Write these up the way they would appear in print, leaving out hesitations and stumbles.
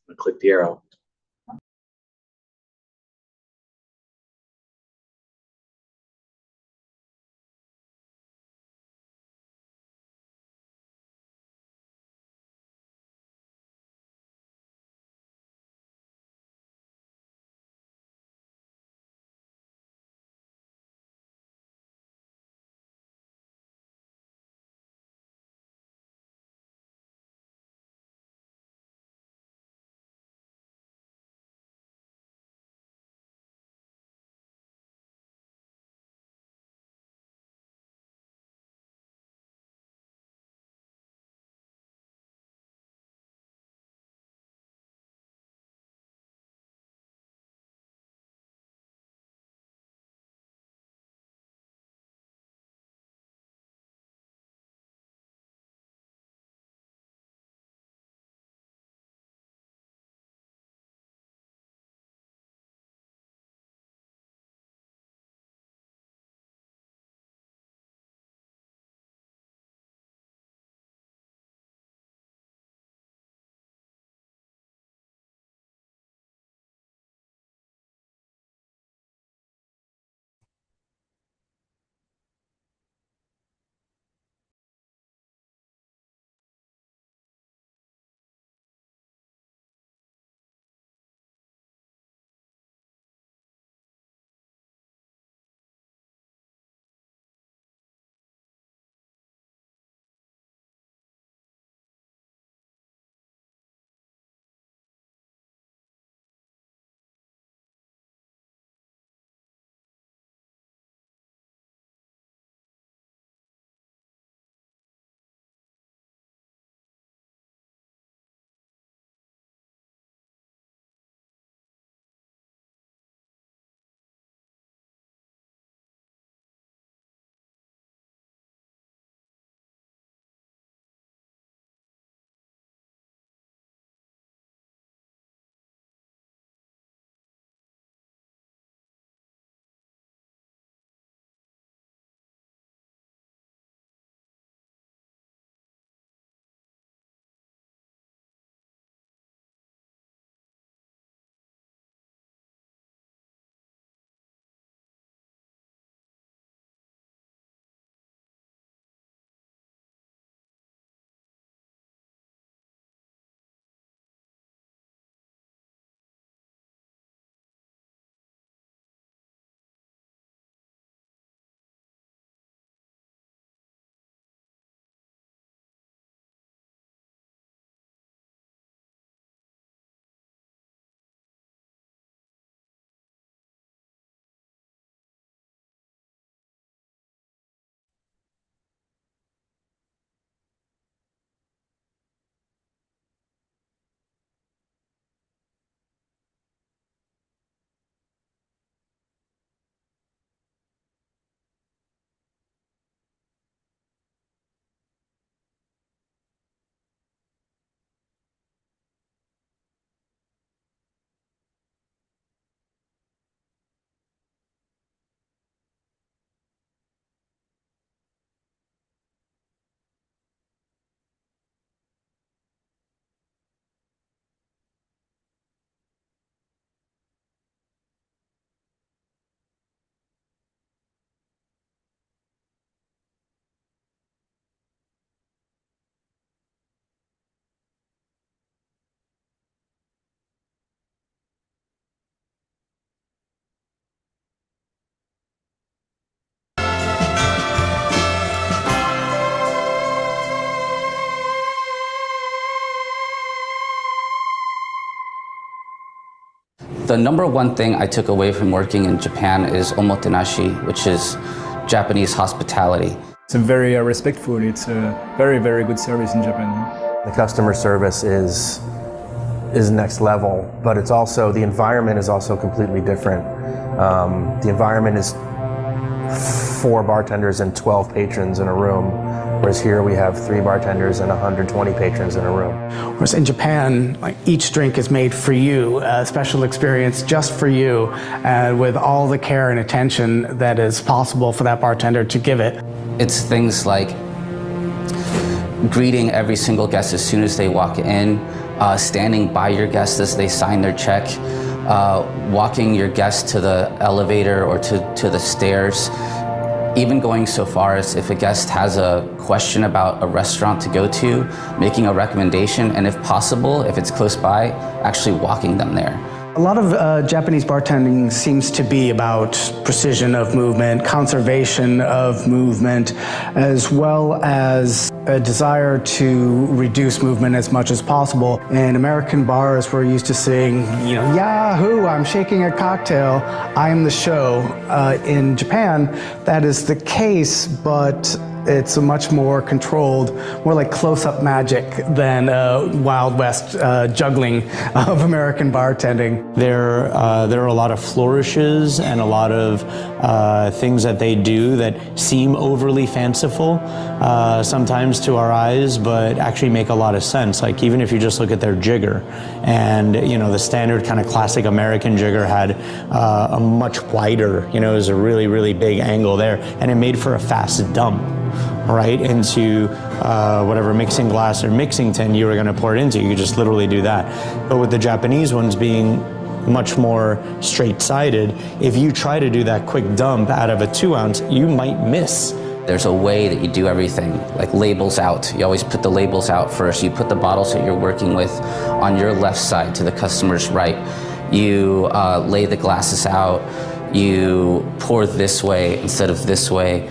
I'm gonna click the arrow. The number one thing I took away from working in Japan is omotenashi, which is Japanese hospitality. It's a very respectful, it's a very, very good service in Japan. The customer service is next level, but it's also, the environment is also completely different. The environment is 4 bartenders and 12 patrons in a room, whereas here we have 3 bartenders and 120 patrons in a room. Whereas in Japan, like, each drink is made for you, a special experience just for you, with all the care and attention that is possible for that bartender to give it. It's things like greeting every single guest as soon as they walk in, standing by your guests as they sign their check, walking your guests to the elevator or to the stairs, even going so far as if a guest has a question about a restaurant to go to, making a recommendation, and if possible, if it's close by, actually walking them there. A lot of Japanese bartending seems to be about precision of movement, conservation of movement, as well as a desire to reduce movement as much as possible. In American bars, we're used to saying, Yahoo, I'm shaking a cocktail, I'm the show. In Japan, that is the case, but it's a much more controlled, more like close-up magic than Wild West juggling of American bartending. There are a lot of flourishes and a lot of things that they do that seem overly fanciful sometimes to our eyes, but actually make a lot of sense. Like even if you just look at their jigger, and the standard kind of classic American jigger had a much wider, it was a really, really big angle there, and it made for a fast dump right into whatever mixing glass or mixing tin you were going to pour it into. You could just literally do that. But with the Japanese ones being much more straight-sided, if you try to do that quick dump out of a 2-ounce, you might miss. There's a way that you do everything, like labels out. You always put the labels out first. You put the bottles that you're working with on your left side to the customer's right. You lay the glasses out. You pour this way instead of this way.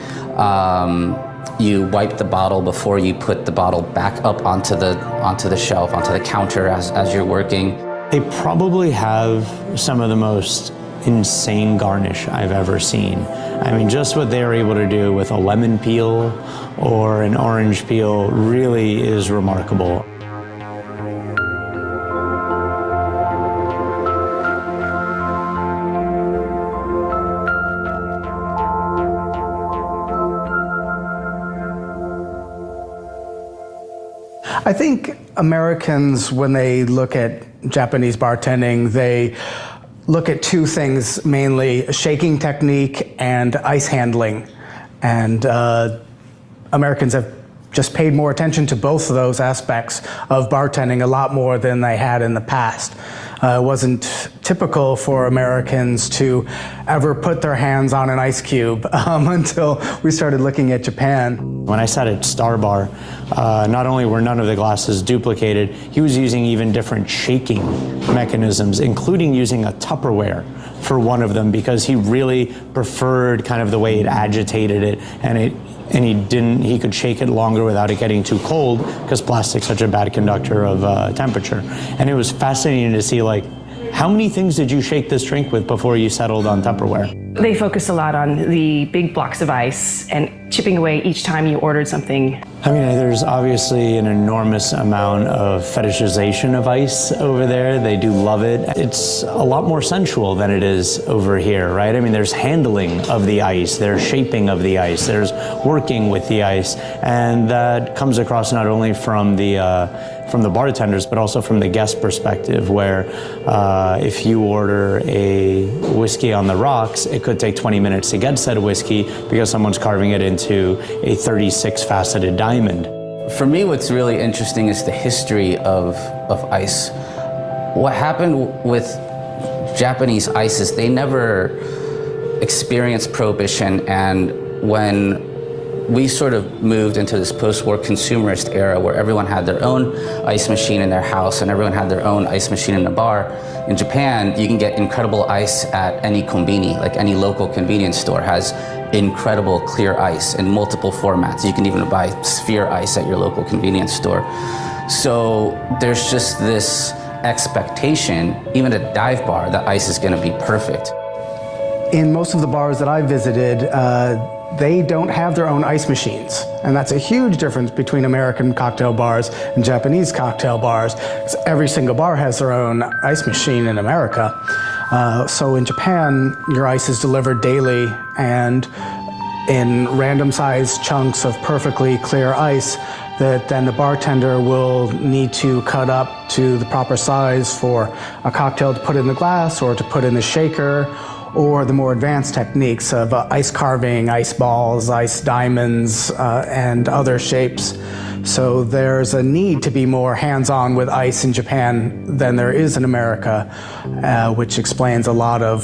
You wipe the bottle before you put the bottle back up onto the shelf, onto the counter as you're working. They probably have some of the most insane garnish I've ever seen. I mean, just what they're able to do with a lemon peel or an orange peel really is remarkable. I think Americans, when they look at Japanese bartending, they look at two things mainly: shaking technique and ice handling. And Americans have just paid more attention to both of those aspects of bartending, a lot more than they had in the past. It wasn't typical for Americans to ever put their hands on an ice cube until we started looking at Japan. When I sat at Star Bar, not only were none of the glasses duplicated, he was using even different shaking mechanisms, including using a Tupperware for one of them, because he really preferred kind of the way it agitated it, and he could shake it longer without it getting too cold, because plastic's such a bad conductor of temperature. And it was fascinating to see, like, how many things did you shake this drink with before you settled on Tupperware? They focused a lot on the big blocks of ice and chipping away each time you ordered something. I mean, there's obviously an enormous amount of fetishization of ice over there. They do love it. It's a lot more sensual than it is over here, right? I mean, there's handling of the ice, there's shaping of the ice, there's working with the ice, and that comes across not only from the bartenders, but also from the guest perspective, where if you order a whiskey on the rocks, it could take 20 minutes to get said whiskey because someone's carving it into a 36-faceted diamond. For me, what's really interesting is the history of ice. What happened with Japanese ice is they never experienced prohibition, and when we sort of moved into this post-war consumerist era where everyone had their own ice machine in their house and everyone had their own ice machine in the bar. In Japan, you can get incredible ice at any konbini, like any local convenience store has incredible clear ice in multiple formats. You can even buy sphere ice at your local convenience store. So there's just this expectation, even at a dive bar, that ice is gonna be perfect. In most of the bars that I visited, they don't have their own ice machines. And that's a huge difference between American cocktail bars and Japanese cocktail bars, because every single bar has their own ice machine in America. So in Japan, your ice is delivered daily and in random sized chunks of perfectly clear ice that then the bartender will need to cut up to the proper size for a cocktail to put in the glass or to put in the shaker, or the more advanced techniques of ice carving, ice balls, ice diamonds, and other shapes. So there's a need to be more hands-on with ice in Japan than there is in America, which explains a lot of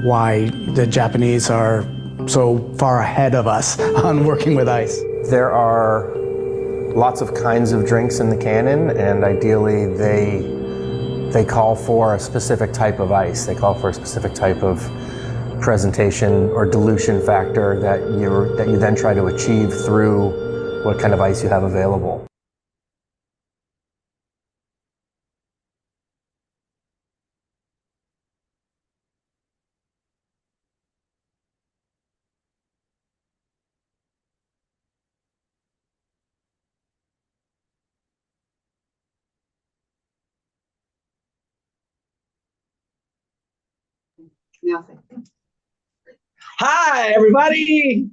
why the Japanese are so far ahead of us on working with ice. There are lots of kinds of drinks in the Canon, and ideally they call for a specific type of ice. They call for a specific type of presentation or dilution factor that you then try to achieve through what kind of ice you have available. Hi, everybody.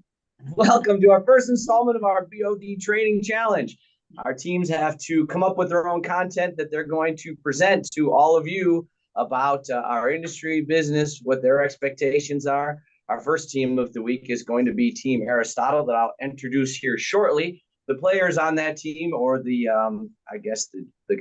Welcome to our first installment of our BOD Training Challenge. Our teams have to come up with their own content that they're going to present to all of you about our industry, business, what their expectations are. Our first team of the week is going to be Team Aristotle that I'll introduce here shortly. The players on that team, or the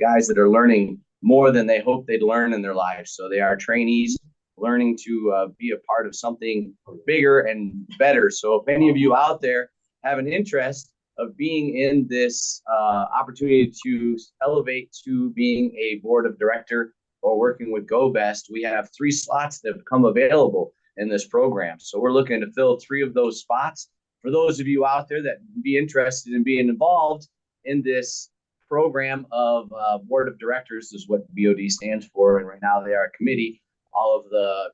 guys that are learning more than they hoped they'd learn in their lives. So they are trainees learning to be a part of something bigger and better. So if any of you out there have an interest of being in this opportunity to elevate to being a board of director or working with GoBest, we have 3 slots that have come available in this program. So we're looking to fill 3 of those spots. For those of you out there that would be interested in being involved in this program of board of directors, is what BOD stands for, and right now they are a committee. All of the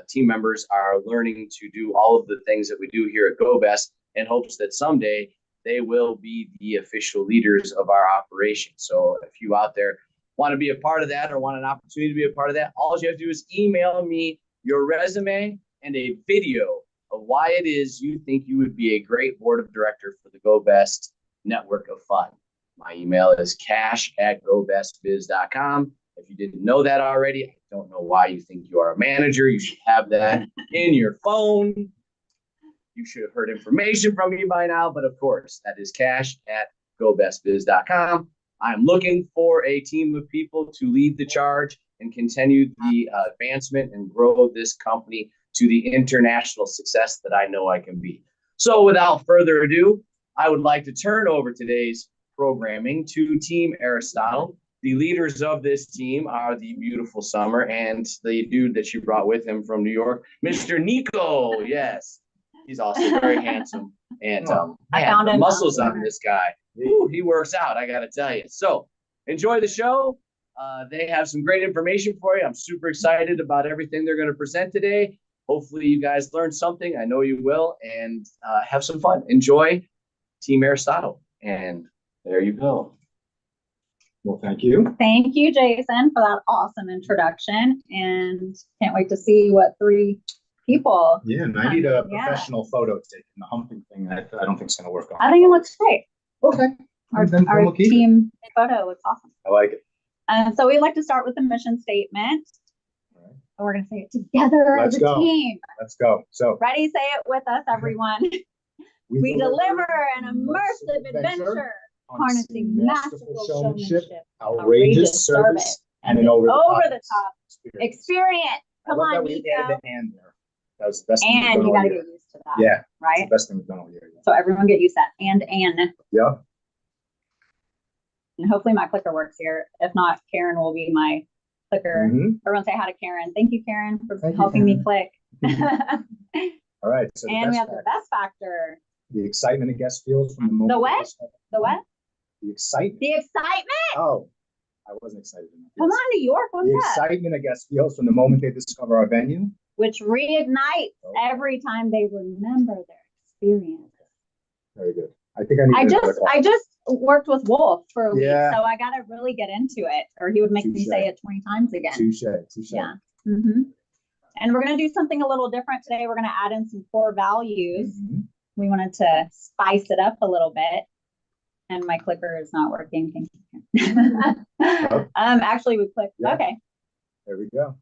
team members are learning to do all of the things that we do here at GoBest in hopes that someday they will be the official leaders of our operation. So if you out there want to be a part of that or want an opportunity to be a part of that, all you have to do is email me your resume and a video of why it is you think you would be a great board of director for the GoBest network of fun. My email is cash@gobestbiz.com. If you didn't know that already, I don't know why you think you are a manager. You should have that in your phone. You should have heard information from me by now, but of course, that is cash@gobestbiz.com. I'm looking for a team of people to lead the charge and continue the advancement and grow this company to the international success that I know I can be. So without further ado, I would like to turn over today's programming to Team Aristotle. The leaders of this team are the beautiful Summer and the dude that she brought with him from New York, Mr. Nico. Yes, he's also very handsome. And I found the him muscles on this guy. Ooh, he works out, I got to tell you. So enjoy the show. They have some great information for you. I'm super excited about everything they're going to present today. Hopefully you guys learned something. I know you will. And have some fun. Enjoy Team Aristotle. And there you go. Well, thank you. Thank you, Jason, for that awesome introduction. And can't wait to see what 3 people. Yeah, and I need a professional photo taken. The humping thing, I don't think it's going to work on. I think it looks great. Okay. Our We'll keep team photo looks awesome. I like it. So we'd like to start with the mission statement. All right. And we're going to say it together Let's as a go. team. Let's go. So Ready? Say it with us, everyone. We deliver an immersive adventure, harnessing masterful showmanship, outrageous service, and an over-the-top experience. Come I love on, that we Nico. added the and there. That was the best thing we've And done you all got to year. get used to that. Yeah, Right? it's the best thing we've done all year. So everyone get used to that. And. Yeah. And hopefully my clicker works here. If not, Karen will be my clicker. Mhm. Everyone say hi to Karen. Thank you, Karen, for Thank you, helping me Karen. click. And All right. So we have the best factor. the excitement a guest feels from the moment. The what? they discover- The what? The excitement. The excitement. Oh, I wasn't excited enough. Come Yes. on, New York. What's The that? excitement a guest feels from the moment they discover our venue. Which reignites every time they remember their experience. Very good. I think I need another I just worked with Wolf for a week, Yeah. so I gotta really get into it, or he would make me Touche. say it 20 times again. Touche. Yeah. And we're gonna do something a little different today. We're gonna add in some core values. Mhm. We wanted to spice it up a little bit. And my clicker is not working. Thank you. Actually we clicked. Yeah. Okay. There we go.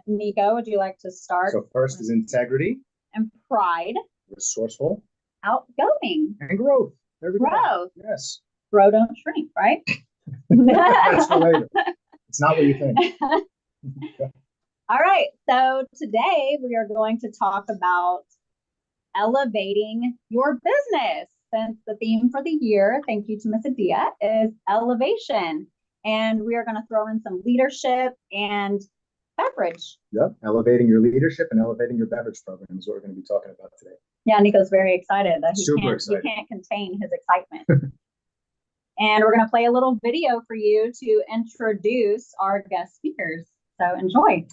Nico, would you like to start? So first is integrity, And pride, resourceful, outgoing, and growth. There we go. growth. Yes. grow, don't shrink, right? That's for later. It's not what you think. All right, so today we are going to talk about elevating your business. Since the theme for the year, thank you to Miss Adia, is elevation. And we are going to throw in some leadership and beverage. Yep, elevating your leadership and elevating your beverage program is what we're going to be talking about today. Yeah, Nico's very excited that Super excited. He can't contain his excitement. And we're going to play a little video for you to introduce our guest speakers. So enjoy.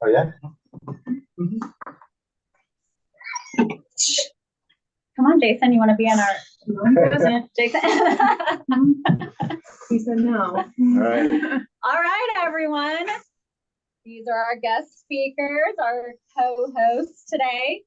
Oh, yeah? Come on, Jason, you want to be in our president? Jason? He said no. All right. All right, everyone. These are our guest speakers, our co-hosts today.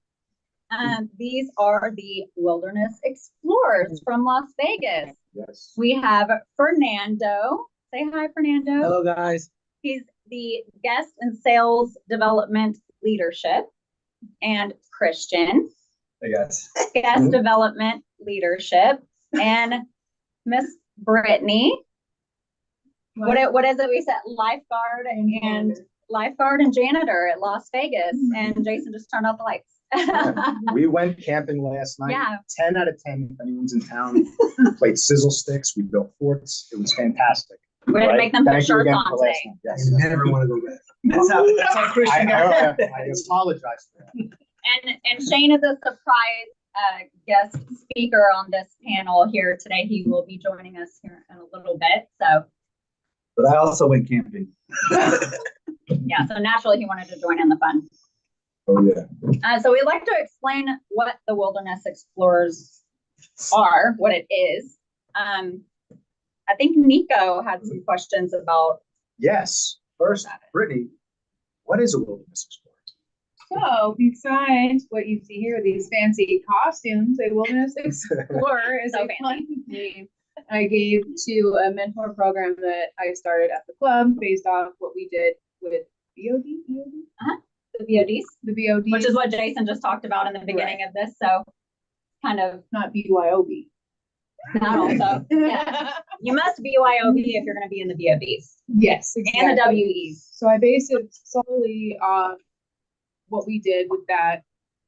These are the Wilderness Explorers from Las Vegas. Yes. We have Fernando. Say hi, Fernando. Hello, guys. He's the guest and sales development leadership. And Christian, Hey, guys. guest development leadership. And Miss Brittany. What is it? We said lifeguard and janitor at Las Vegas. And Jason just turned off the lights. We went camping last night. Yeah. 10 out of 10 if anyone's in town. Played sizzle sticks. We built forts. It was fantastic. We're gonna make them put Thank you shirts again on for last today. night. Yes. never want to go back. That's how Christian got. I apologize for that. And Shane is a surprise guest speaker on this panel here today. He will be joining us here in a little bit. So But I also went camping. yeah, so naturally he wanted to join in the fun. Oh, yeah. So we'd like to explain what the Wilderness Explorers are, what it is. I think Nico had some questions about. Yes. First, Brittany, what is a wilderness explorer? So besides what you see here, these fancy costumes, a wilderness explorer is So a fancy. fun name I gave to a mentor program that I started at the club based off what we did with BOD, The VODs, the BOD, which is what Jason just talked about in the beginning of this. So kind of not BYOB. that also. Yeah. You must BYOB if you're going to be in the VODs Yes, exactly. and the WEs. So I based it solely off what we did with that.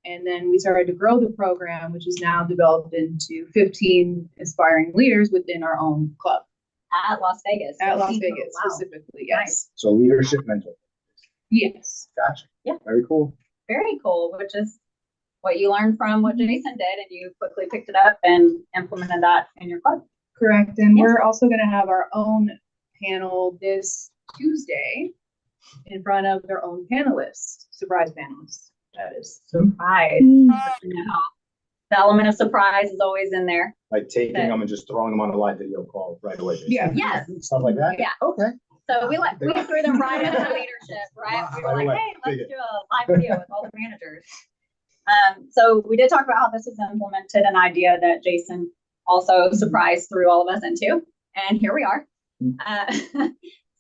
And then we started to grow the program, which is now developed into 15 aspiring leaders within our own club. At Las Vegas. At Las 15. Vegas Wow. specifically, yes. Nice. So leadership mentor. Yes. Gotcha. Yeah. Very cool. Very cool, which is what you learned from what Jason did, and you quickly picked it up and implemented that in your club. Correct. And Yes. we're also going to have our own panel this Tuesday in front of their own panelists, surprise panelists. That is. Surprise. The element of surprise is always in there. Like taking Okay. them and just throwing them on a live video call right away. basically. Yeah. Yes. Stuff like that? Yeah. Okay. So we threw them right into leadership, right? We were Right like, away. hey, let's Dig it. do a live video with all the managers. So we did talk about how this was implemented, an idea that Jason also surprised threw all of us into, and here we are.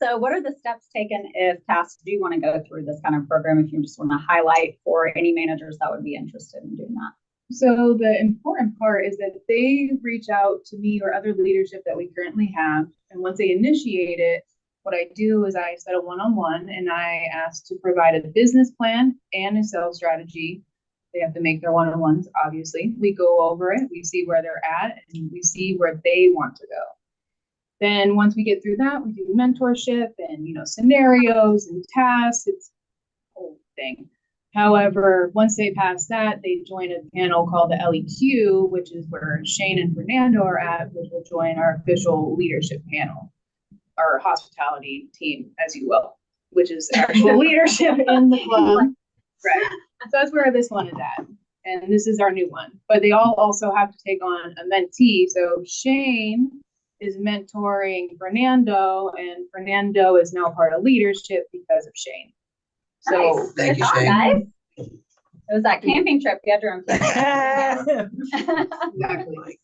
So what are the steps taken if tasks do want to go through this kind of program, if you just want to highlight for any managers that would be interested in doing that? So the important part is that they reach out to me or other leadership that we currently have. And once they initiate it, what I do is I set a one-on-one and I ask to provide a business plan and a sales strategy. They have to make their one-on-ones, obviously. We go over it, we see where they're at, and we see where they want to go. Then once we get through that, we do mentorship and, scenarios and tasks. It's a whole thing. However, once they pass that, they join a panel called the LEQ, which is where Shane and Fernando are at, which will join our official leadership panel, our hospitality team, as you will, which is actual leadership in the club. Right. So that's where this one is at. And this is our new one. But they all also have to take on a mentee. So Shane is mentoring Fernando, and Fernando is now part of leadership because of Shane. So Nice. Good job, guys. It was that camping trip. You had your own Exactly.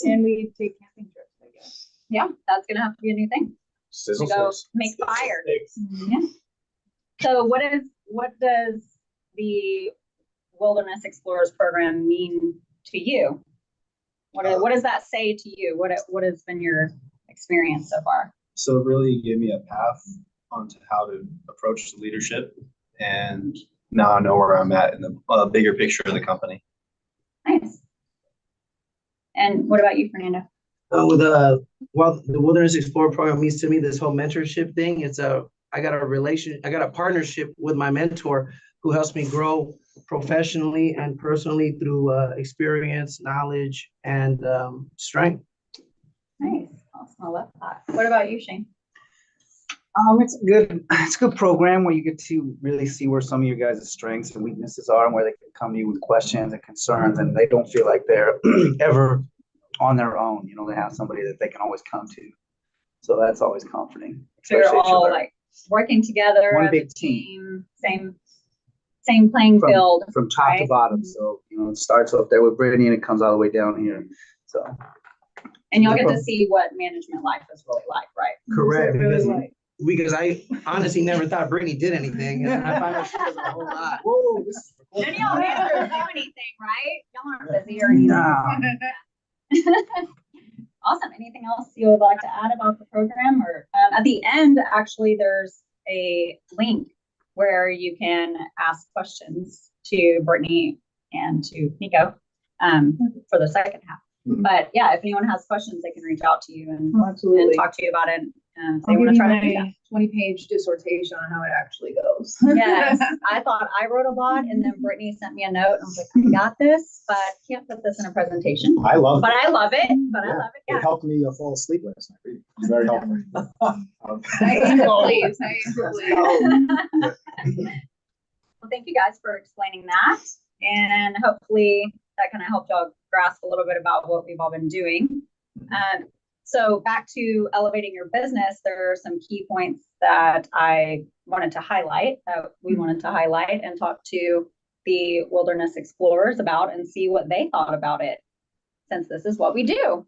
And we take camping trips, I guess. Yeah, that's gonna have to be a new thing. Sizzle To go sticks. make fire. Sticks. Yeah. So what does the Wilderness Explorers program mean to you? What does that say to you? What has been your experience so far? So it really gave me a path onto how to approach the leadership, and now I know where I'm at in the bigger picture of the company. Nice. And what about you, Fernando? Well, the Wilderness Explorer program means to me this whole mentorship thing. I got a partnership with my mentor who helps me grow professionally and personally through experience, knowledge, and strength. Nice. Awesome. I love that. What about you, Shane? It's a good program where you get to really see where some of your guys' strengths and weaknesses are and where they can come to you with questions and concerns, and they don't feel like they're ever on their own. They have somebody that they can always come to. So that's always comforting. So you're especially if all you're like working together one as big a team, same playing from, field. from top to right? bottom. So, it starts up there with Brittany and it comes all the way down here. So And y'all get to see what management life is really like, right? Correct. Really Because I honestly never thought Brittany did anything, and I found out she does a whole lot. Whoa, this is None of y'all managers do anything, right? Y'all aren't busy or anything. Awesome. Anything else you would like to add about the program? Or at the end, actually, there's a link where you can ask questions to Brittany and to Nico for the second half. But yeah, if anyone has questions, they can reach out to you and talk to you about it. If they want to try to do that. 20-page dissertation on how it actually goes. Yes, I thought I wrote a lot, and then Brittany sent me a note, and I was like, I got this, but can't put this in a presentation. I love But it. I love it. But I love it. It Yeah. helped me fall asleep last night. Reading. It's very helpful. Please. Well, thank you guys for explaining that, and hopefully that kind of helped y'all grasp a little bit about what we've all been doing. So back to elevating your business, there are some key points that I wanted to highlight, that we wanted to highlight and talk to the Wilderness Explorers about and see what they thought about it, since this is what we do.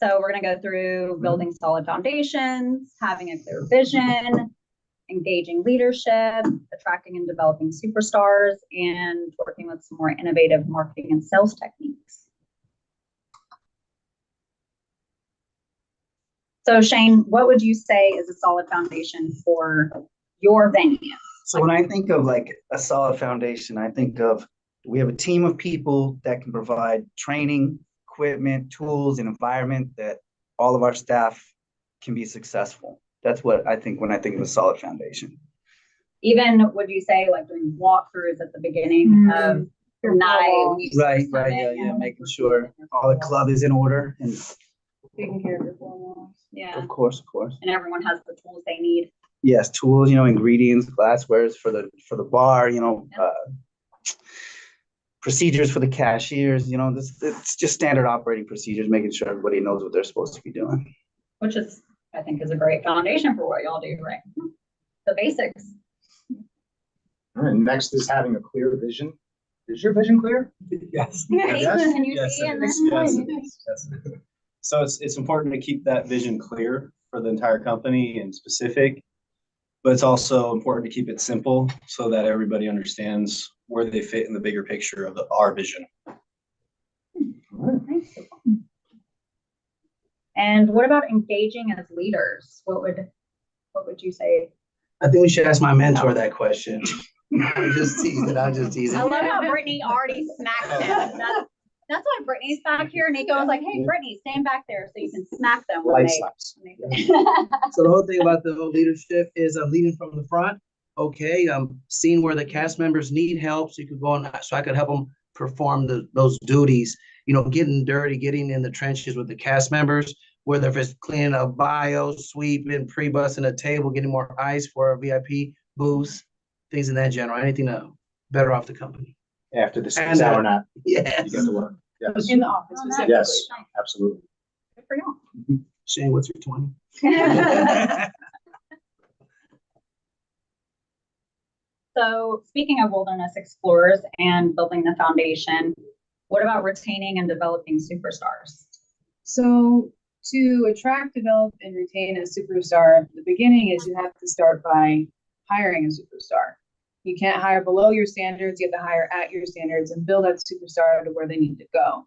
So we're going to go through building solid foundations, having a clear vision, engaging leadership, attracting and developing superstars, and working with some more innovative marketing and sales techniques. So Shane, what would you say is a solid foundation for your venue? So when I think of like a solid foundation, I think of we have a team of people that can provide training, equipment, tools, and environment that all of our staff can be successful. That's what I think when I think of a solid foundation. Even would you say like doing walkthroughs at the beginning of your night? When you Right, come in, yeah, making sure all the club is in order, and Taking care of your four walls. Yeah, of course, and everyone has the tools they need. yes, tools, ingredients, glasswares for the bar, procedures for the cashiers, it's just standard operating procedures, making sure everybody knows what they're supposed to be doing. Which is, I think, is a great foundation for what y'all do, right? The basics. All right, next is having a clear vision. Is your vision clear? Yes. Can you Yes, see it in is. this? Yes, it is. Yes, it is. So it's important to keep that vision clear for the entire company and specific, but it's also important to keep it simple so that everybody understands where they fit in the bigger picture of our vision. And what about engaging as leaders? What would you say? I think we should ask my mentor that question. I'm just teasing. I love how Brittany already smacked him. That's why Brittany's back here. Nico was like, hey, Brittany, stand back there so you can smack them. Light slaps. So the whole thing about the whole leadership is leading from the front. Okay, seeing where the cast members need help, so you could go on, so I could help them perform those duties. Getting dirty, getting in the trenches with the cast members, whether if it's cleaning up bio, sweeping, pre-bussing a table, getting more ice for our VIP booths, things in that general. Anything to better off the company. After the 6 hour nap, Yes. you get to work. Yes. In the office Oh, nice. specifically. Yes, absolutely. Good for y'all. Shane, what's your 20? So speaking of wilderness explorers and building the foundation, what about retaining and developing superstars? So to attract, develop, and retain a superstar, the beginning is you have to start by hiring a superstar. You can't hire below your standards, you have to hire at your standards and build that superstar to where they need to go.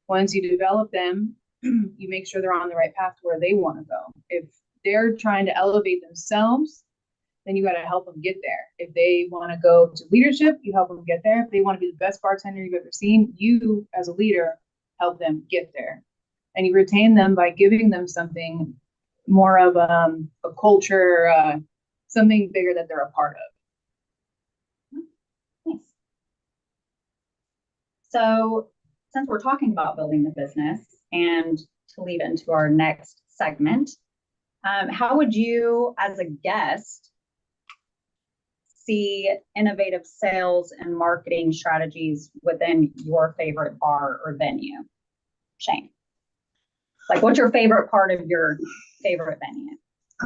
Once you develop them, you make sure they're on the right path to where they want to go. If they're trying to elevate themselves, then you got to help them get there. If they want to go to leadership, you help them get there. If they want to be the best bartender you've ever seen, you as a leader help them get there. And you retain them by giving them something more of a culture, something bigger that they're a part of. Nice. So since we're talking about building the business and to lead into our next segment, how would you, as a guest, see innovative sales and marketing strategies within your favorite bar or venue? Shane, like, what's your favorite part of your favorite venue?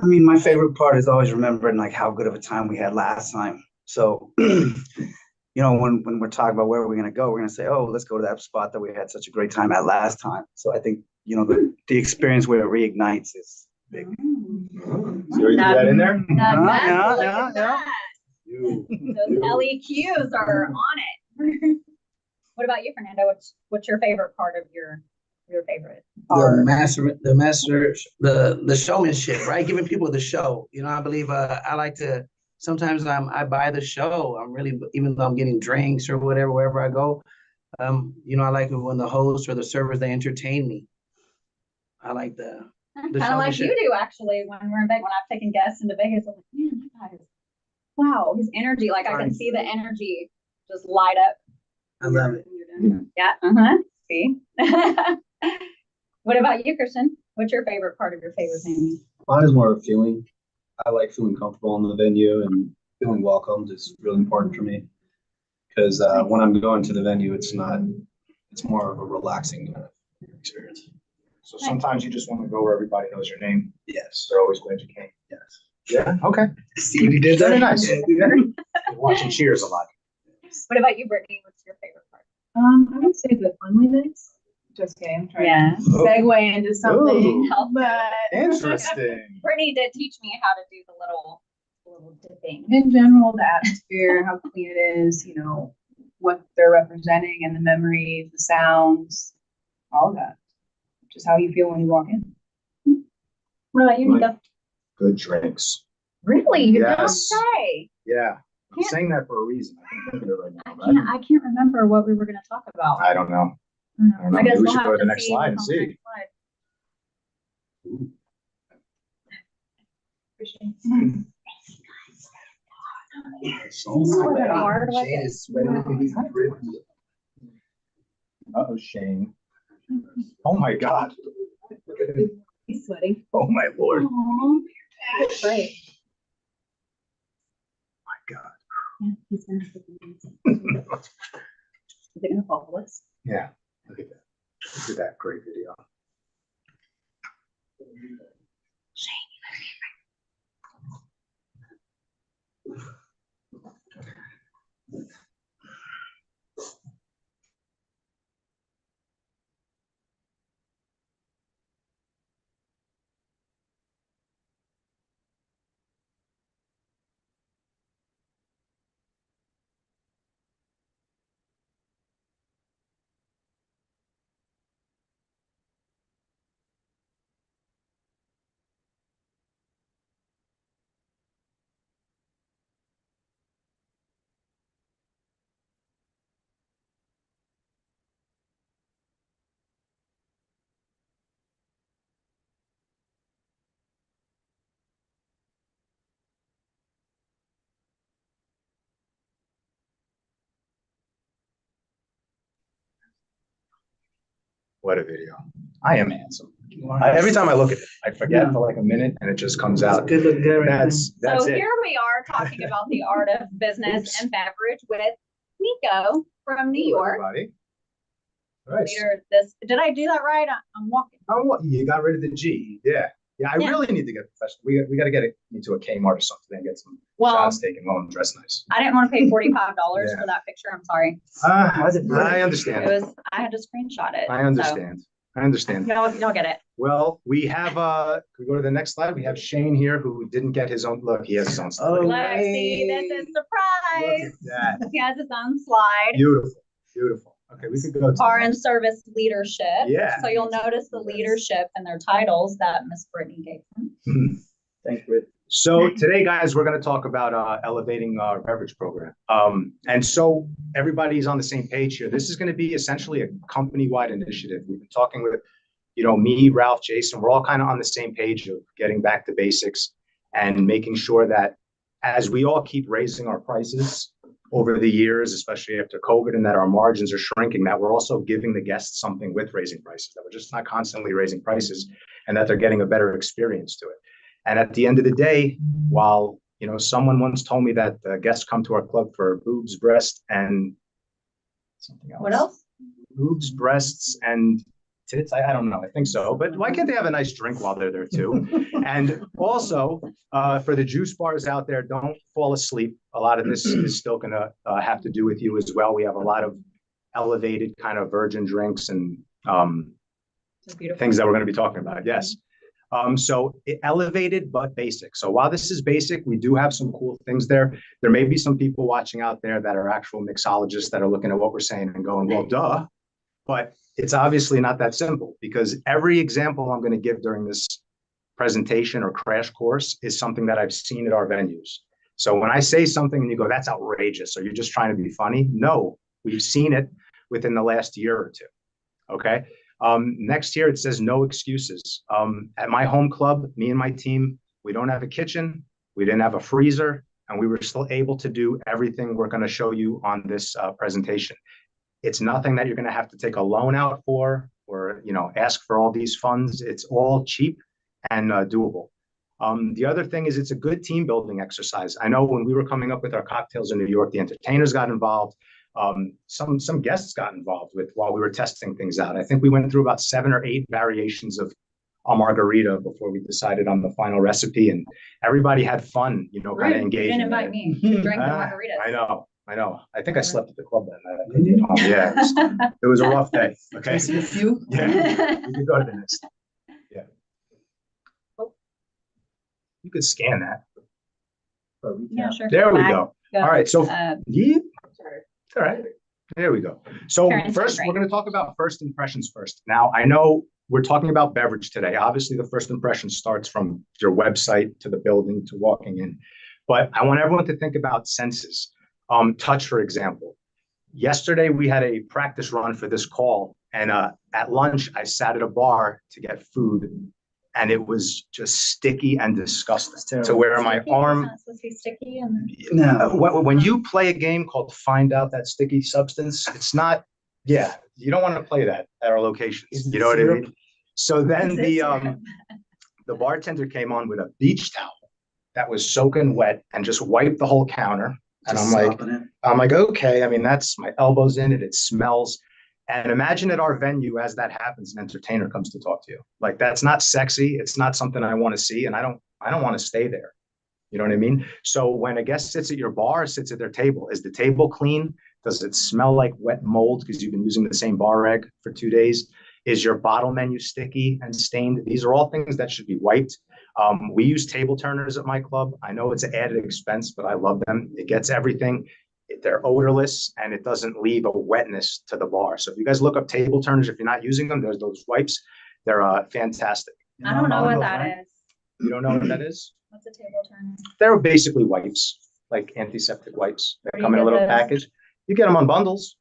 I mean, my favorite part is always remembering like how good of a time we had last time. So, you know, when we're talking about where we're going to go, we're going to say, oh, let's go to that spot that we had such a great time at last time. So I think, you know, the experience where it reignites is big. So you got that in there? Yeah. Those LEQs are on it. What about you, Fernando? What's your favorite part of your favorite bar? The showmanship, right? Giving people the show. You know, I believe I like to. Sometimes I buy the show. I'm really, even though I'm getting drinks or whatever wherever I go. You know, I like it when the host or the servers, they entertain me. I like the kind of like you do, actually. When we're in Vegas, when I've taken guests into Vegas, I'm like, man, that guy is, wow, his energy. Like, I can see the energy just light up. I love it. Yeah. See. What about you, Christian? What's your favorite part of your favorite venue? Mine is more of a feeling. I like feeling comfortable in the venue, and feeling welcomed is really important for me. Because when I'm going to the venue, it's more of a relaxing kind of experience. So sometimes you just want to go where everybody knows your name. Yes. They're always glad you came. Yes. Yeah. Okay. See what he did there? Very nice. You're watching Cheers a lot. What about you, Brittany? What's your favorite part? I would say the cleanliness. Just kidding. I'm trying to segue into something. But Interesting. Brittany did teach me how to do the little dipping. In general, the atmosphere, how clean it is, you know, what they're representing and the memories, the sounds, all of that. Just how you feel when you walk in. What about you, Nico? Good drinks. Really? You don't Yes. say. Yeah. I'm Can't- saying that for a reason. I can't think of it right now. I can't remember what we were going to talk about. I don't know. I don't know. I guess Maybe we we'll should have go to the to next see slide and what's on the see. next Shane is sweating. Uh-oh, Shane. Oh my God. He's sweating. Oh my Lord. Aww. That's great. My God. Yeah, he's gonna Is it gonna follow us? Yeah. Look at that. Look at that great video. What a video. I am handsome. Every time I look at it, I forget for like a minute and it just comes out. Good look good. That's So it. here we are talking about the art of business and beverage with Nico from New Hello, York. everybody. All right. Did I do that right? I'm walking. Oh, you got rid of the G. Yeah. Yeah, I really need to get professional. We got to get it into a Kmart or something and get some Well, shots taken while I'm dressed nice. I didn't want to pay $45 Yeah. for that picture. I'm sorry. I understand. I had to screenshot it. I understand. I understand. No, you don't get it. Well, we have, can we go to the next slide? We have Shane here who didn't get his own, look, he has his own slide. Lexi, this is surprise. That. He has his own slide. Beautiful, beautiful. Okay, we could go to. Are in service leadership. Yeah. So you'll notice the leadership and their titles that Miss Brittany gave them. Thanks, Britt. So today, guys, we're going to talk about elevating our beverage program. And so everybody's on the same page here. This is going to be essentially a company-wide initiative. We've been talking with, me, Ralph, Jason, we're all kind of on the same page of getting back to basics and making sure that as we all keep raising our prices over the years, especially after COVID, and that our margins are shrinking, that we're also giving the guests something with raising prices, that we're just not constantly raising prices and that they're getting a better experience to it. And at the end of the day, while, someone once told me that guests come to our club for boobs, breasts, and something else. What else? Boobs, breasts, and tits. I don't know. I think so. But why can't they have a nice drink while they're there too? And also, for the juice bars out there, don't fall asleep. A lot of this is still going to have to do with you as well. We have a lot of elevated kind of virgin drinks and things that we're going to be talking about. Yes. So elevated but basic. So while this is basic, we do have some cool things there. There may be some people watching out there that are actual mixologists that are looking at what we're saying and going, well, duh. But it's obviously not that simple, because every example I'm going to give during this presentation or crash course is something that I've seen at our venues. So when I say something and you go, that's outrageous, or you're just trying to be funny, no, we've seen it within the last year or two. Okay. Next here, it says no excuses. At my home club, me and my team, we don't have a kitchen, we didn't have a freezer, and we were still able to do everything we're going to show you on this presentation. It's nothing that you're going to have to take a loan out for, or ask for all these funds. It's all cheap and doable. The other thing is it's a good team building exercise. I know when we were coming up with our cocktails in New York, the entertainers got involved. Some guests got involved while we were testing things out. I think we went through about 7 or 8 variations of a margarita before we decided on the final recipe, and everybody had fun, kind of engaging. You didn't invite me to drink the margaritas. I know. I think I slept at the club that night. I couldn't get home. Yeah, it was a rough day. Okay. I see a few. Yeah, you could go to the next. Yeah. You could scan that. Yeah, sure. There we go. All right. So, yeah. All right. There we go. So first, we're going to talk about first impressions first. Now, I know we're talking about beverage today. Obviously, the first impression starts from your website to the building to walking in. But I want everyone to think about senses. Touch, for example. Yesterday, we had a practice run for this call. And at lunch, I sat at a bar to get food. And it was just sticky and disgusting to where my arm. It's not supposed to be sticky and No, when you play a game called Find Out That Sticky Substance, it's not. Yeah, you don't want to play that at our locations. You know what I mean? So then the bartender came on with a beach towel that was soaking wet and just wiped the whole counter. And I'm like, okay. I mean, that's my elbows in it. It smells. And imagine at our venue, as that happens, an entertainer comes to talk to you. Like, that's not sexy. It's not something I want to see. And I don't want to stay there. You know what I mean? So when a guest sits at your bar, sits at their table, is the table clean? Does it smell like wet mold because you've been using the same bar rag for 2 days? Is your bottle menu sticky and stained? These are all things that should be wiped. We use table turners at my club. I know it's an added expense, but I love them. It gets everything. They're odorless and it doesn't leave a wetness to the bar. So if you guys look up table turners, if you're not using them, there's those wipes. They're fantastic. I don't know what that is. You don't know what that is? What's a table turner? They're basically wipes, like antiseptic wipes. They come in a little package. You get them on bundles.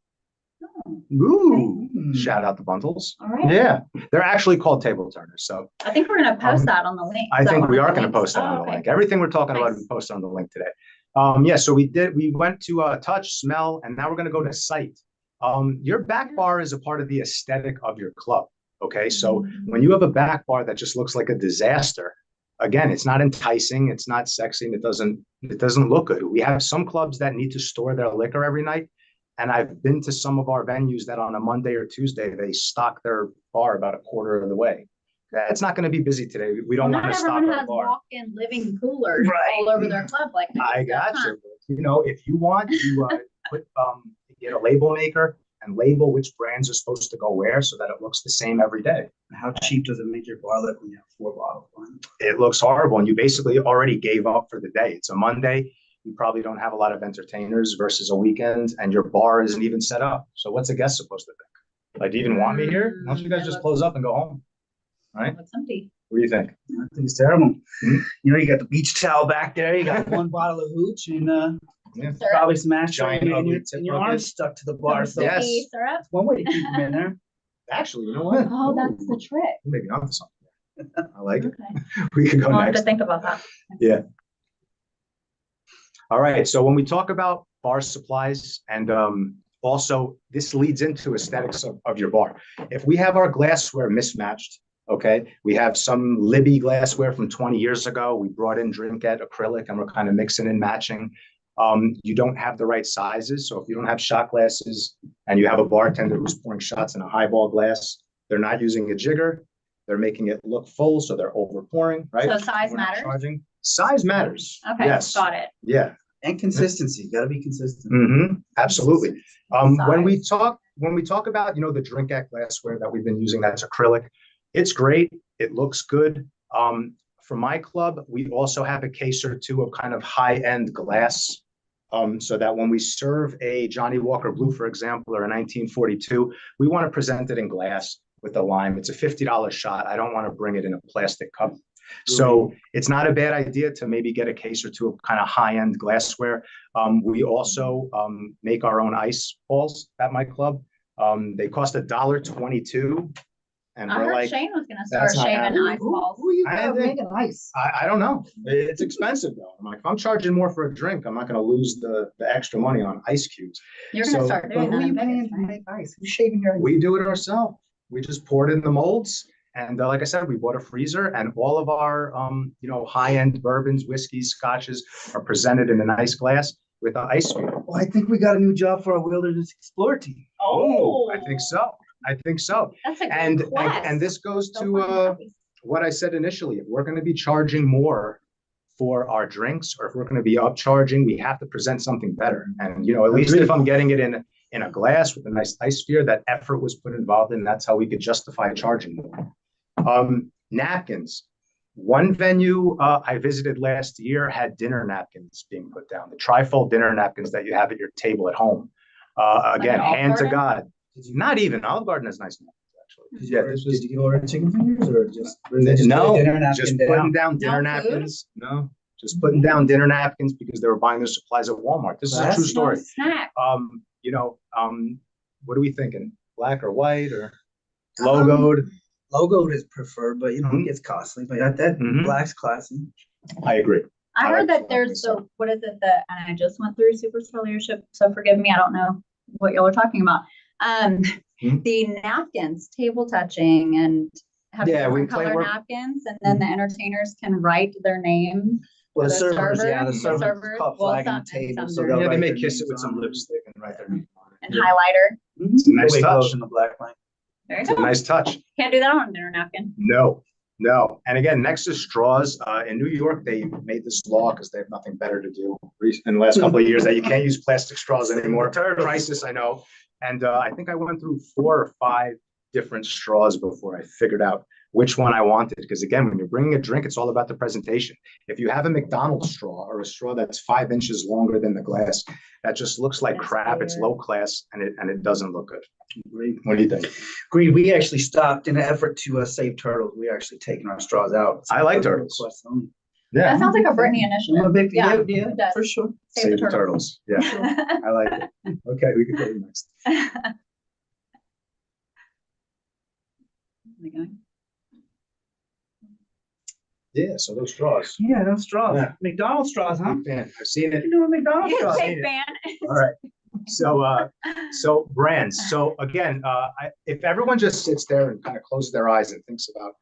Oh. Ooh, shout out the bundles. All right. Yeah, they're actually called table turners. So I think we're going to post that on the link. I think we are going to post that on the link. Everything we're talking about, we post on the link today. Yeah, so we went to touch, smell, and now we're going to go to sight. Your back bar is a part of the aesthetic of your club. Okay, so when you have a back bar that just looks like a disaster, again, it's not enticing, it's not sexy, and it doesn't look good. We have some clubs that need to store their liquor every night. And I've been to some of our venues that on a Monday or Tuesday, they stock their bar about a quarter of the way. it's not going to be busy today. We don't Not want to stop everyone at a has bar. walk-in living coolers Right. all over their club like that. I got you. You know, if you want to get a label maker and label which brands are supposed to go where so that it looks the same every day. How cheap does it make your bar look when you have 4 bottles? It looks horrible, and you basically already gave up for the day. It's a Monday. You probably don't have a lot of entertainers versus a weekend, and your bar isn't even set up. So what's a guest supposed to think? Like, do you even want me here? Why don't you guys just close up and go home? Right? It's empty. What do you think? I think it's terrible. You know, you got the beach towel back there. You got 1 bottle of hooch and probably some ashtray, Giant and your, ugly and your arms stuck to the bar. So Yes. Syrup. one way to keep them in there. Actually, you know what? Oh, that's the trick. Maybe onto something. I like it. Okay. We could go I'll have next. to think about that. Yeah. All right. So when we talk about bar supplies, and also this leads into aesthetics of your bar. If we have our glassware mismatched, okay, we have some Libby glassware from 20 years ago. We brought in Drinkette acrylic, and we're kind of mixing and matching. You don't have the right sizes. So if you don't have shot glasses and you have a bartender who's pouring shots in a highball glass, they're not using a jigger. They're making it look full, so they're over pouring, right? So size We're not matters? charging. Size matters. Okay, Yes. got it. Yeah. And consistency. You got to be consistent. Absolutely. When we Size. talk about, the Drinkette glassware that we've been using, that's acrylic. It's great. It looks good. For my club, we also have a case or two of kind of high-end glass. So that when we serve a Johnny Walker Blue, for example, or a 1942, we want to present it in glass with the lime. It's a $50 shot. I don't want to bring it in a plastic cup. So it's not a bad idea to maybe get a case or two of kind of high-end glassware. We also make our own ice balls at my club. They cost $1.22. And I we're heard like, Shane was gonna that's start not shaving happening. ice balls. Who you I got think- making ice? I don't know. It's expensive though. I'm like, if I'm charging more for a drink, I'm not going to lose the extra money on ice cubes. You're gonna So- start But doing who that you in paying Vegas, to right? make ice? Who's shaving your ice? We do it ourselves. We just pour it in the molds. And like I said, we bought a freezer, and all of our, high-end bourbons, whiskeys, scotches are presented in a nice glass with an ice cube. Well, I think we got a new job for our Wilderness Explorer team. Oh, I think so. That's a good And quest. this goes Go to find copies. what I said initially. If we're going to be charging more for our drinks, or if we're going to be upcharging, we have to present something better. And at least if I'm getting it in a glass with a nice ice sphere, that effort was put involved in. That's how we could justify charging more. Napkins. One venue I visited last year had dinner napkins being put down. The trifold dinner napkins that you have at your table at home. Again, Olive hand to Garden? God. Not even Olive Garden has nice napkins actually. Yeah, this was Did you order chicken fingers or just? no, dinner napkin just down? putting down dinner No food? napkins. No, just putting down dinner napkins because they were buying their supplies at Walmart. This is a That's true nice. story. Snack. What are we thinking? Black or white or logoed? Logoed is preferred, but it gets costly. But that Mhm. black's classy. I agree. I I heard like that that there's myself. and I just went through Superstar Leadership, so forgive me, I don't know what y'all are talking about. The napkins, table touching and having Yeah, we different play color work- napkins, and then the entertainers can write their name. Well, the The servers, server, yeah, the the servers server, caught well, flagging some- the table, some so do. they'll Yeah, they write may their kiss it names with some on lipstick and write their name on it. And highlighter. It's a nice Way touch. close in the black line. There you It's a go. nice touch. Can't do that on a dinner napkin. No. And again, next to straws, in New York, they made this law because they have nothing better to do in the last couple of years that you can't use plastic straws anymore. Crisis, I know. And I think I went through 4 or 5 different straws before I figured out which one I wanted. Because again, when you're bringing a drink, it's all about the presentation. If you have a McDonald's straw or a straw that's 5 inches longer than the glass, that just looks like That's crap. It's weird. low class and it doesn't look good. Agreed. What do you think? Agreed. We actually stopped in an effort to save turtles. We actually taken our straws out. I like turtles. That Yeah. sounds like a Brittany initiative. I'm a big, yeah, it does. for sure. Save the turtles. Yeah, I like it. Okay, we could go to the next. Yeah, so those straws. Yeah, those straws. Yeah. McDonald's straws, huh? Big fan. I've seen it. You know a McDonald's You straw. big fan. All right. So brands. So again, if everyone just sits there and kind of closes their eyes and thinks about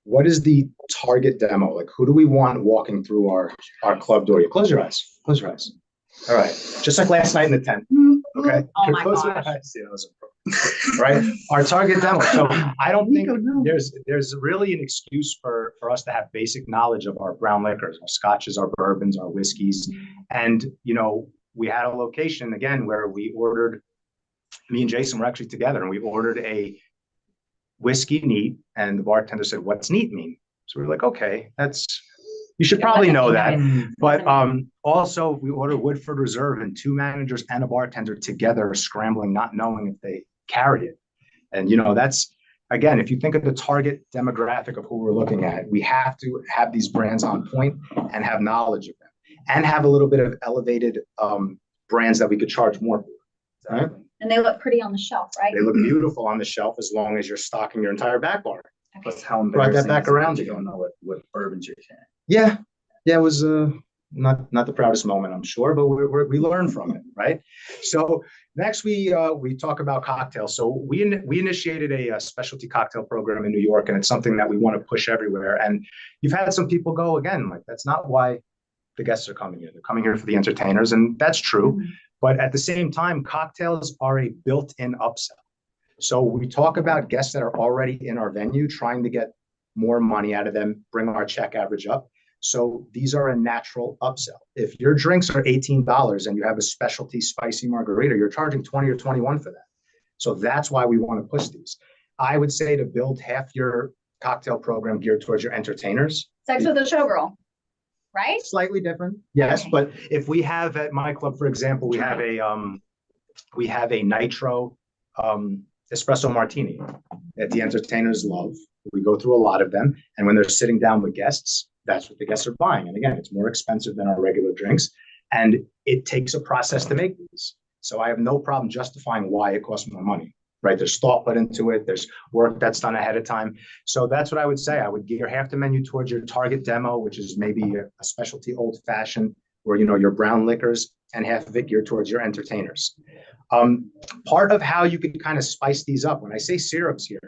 what is the target demo, like who do we want walking through our club door? You close your eyes. Close your eyes. All right. Just like last night in the tent. Okay. Oh my Close your gosh. eyes. Yeah, that was right? Our target demo. So I don't think there's really an excuse for us to have basic knowledge of our brown liquors, our scotches, our bourbons, our whiskeys. And, you know, we had a location again where we ordered, me and Jason were actually together, and we ordered a whiskey neat, and the bartender said, "What's neat mean?" So we were like, okay, you should probably know that. But also we ordered Woodford Reserve, and 2 managers and a bartender together scrambling, not knowing if they carried it. And, you know, that's, again, if you think of the target demographic of who we're looking at, we have to have these brands on point and have knowledge of them, and have a little bit of elevated brands that we could charge more for. Right? And they look pretty on the shelf, right? They look beautiful on the shelf as long as you're stocking your entire back bar. Plus, how Brought that embarrassing back is it around that you again. don't know what bourbons you're carrying. Yeah, it was not the proudest moment, I'm sure, but we learned from it, right? So next we talk about cocktails. So we initiated a specialty cocktail program in New York, and it's something that we want to push everywhere. And you've had some people go, again, like, that's not why the guests are coming here. They're coming here for the entertainers, and that's true. But at the same time, cocktails are a built-in upsell. So we talk about guests that are already in our venue, trying to get more money out of them, bring our check average up. So these are a natural upsell. If your drinks are $18 and you have a specialty spicy margarita, you're charging 20 or 21 for that. So that's why we want to push these. I would say to build half your cocktail program geared towards your entertainers. Sex with a showgirl, right? Slightly different, yes. But if we have at my club, for example, we have a nitro espresso martini that the entertainers love. We go through a lot of them, and when they're sitting down with guests, that's what the guests are buying. And again, it's more expensive than our regular drinks, and it takes a process to make these. So I have no problem justifying why it costs more money, right? There's thought put into it. There's work that's done ahead of time. So that's what I would say. I would gear half the menu towards your target demo, which is maybe a specialty old fashioned, or, you know, your brown liquors, and half of it geared towards your entertainers. Part of how you can kind of spice these up, when I say syrups here,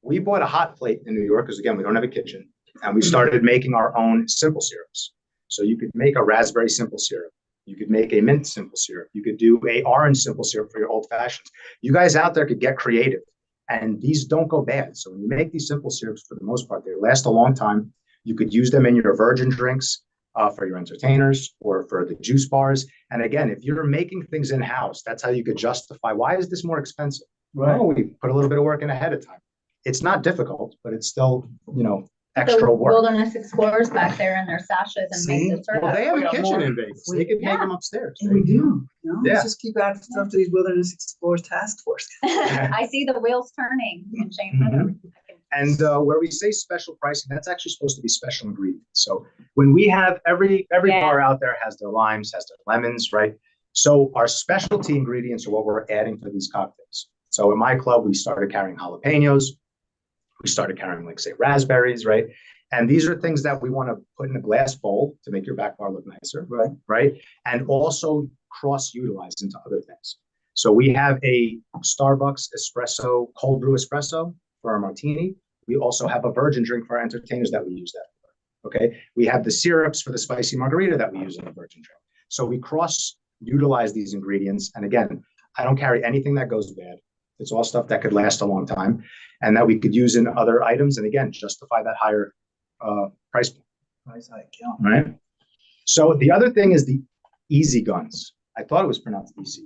we bought a hot plate in New York, because again, we don't have a kitchen, and we started making our own simple syrups. So you could make a raspberry simple syrup. You could make a mint simple syrup. You could do a orange simple syrup for your old fashions. You guys out there could get creative, and these don't go bad. So when you make these simple syrups, for the most part, they last a long time. You could use them in your virgin drinks for your entertainers or for the juice bars. And again, if you're making things in-house, that's how you could justify, why is this more expensive? Right. Well, we put a little bit of work in ahead of time. It's not difficult, but it's still, you know, extra The work. Wilderness Explorers back there in their sashes and make the syrup. Well, they have We a got kitchen more. in Vegas. They could make them upstairs. And we do. You know? Yeah. Let's just keep adding stuff to these Wilderness Explorers task force. I see the wheels turning in Shane. Mhm. And where we say special pricing, that's actually supposed to be special ingredients. So when we have every bar out there has their limes, has their lemons, right? So our specialty ingredients are what we're adding to these cocktails. So in my club, we started carrying jalapenos. We started carrying, like, say, raspberries, right? And these are things that we want to put in a glass bowl to make your back bar look nicer, right? And also cross-utilize into other things. So we have a Starbucks espresso, cold brew espresso for our martini. We also have a virgin drink for our entertainers that we use that for, okay? We have the syrups for the spicy margarita that we use in a virgin drink. So we cross-utilize these ingredients. And again, I don't carry anything that goes bad. It's all stuff that could last a long time and that we could use in other items. And again, justify that higher price point. Price hike, yeah. Right? So the other thing is the Easy Guns. I thought it was pronounced easy,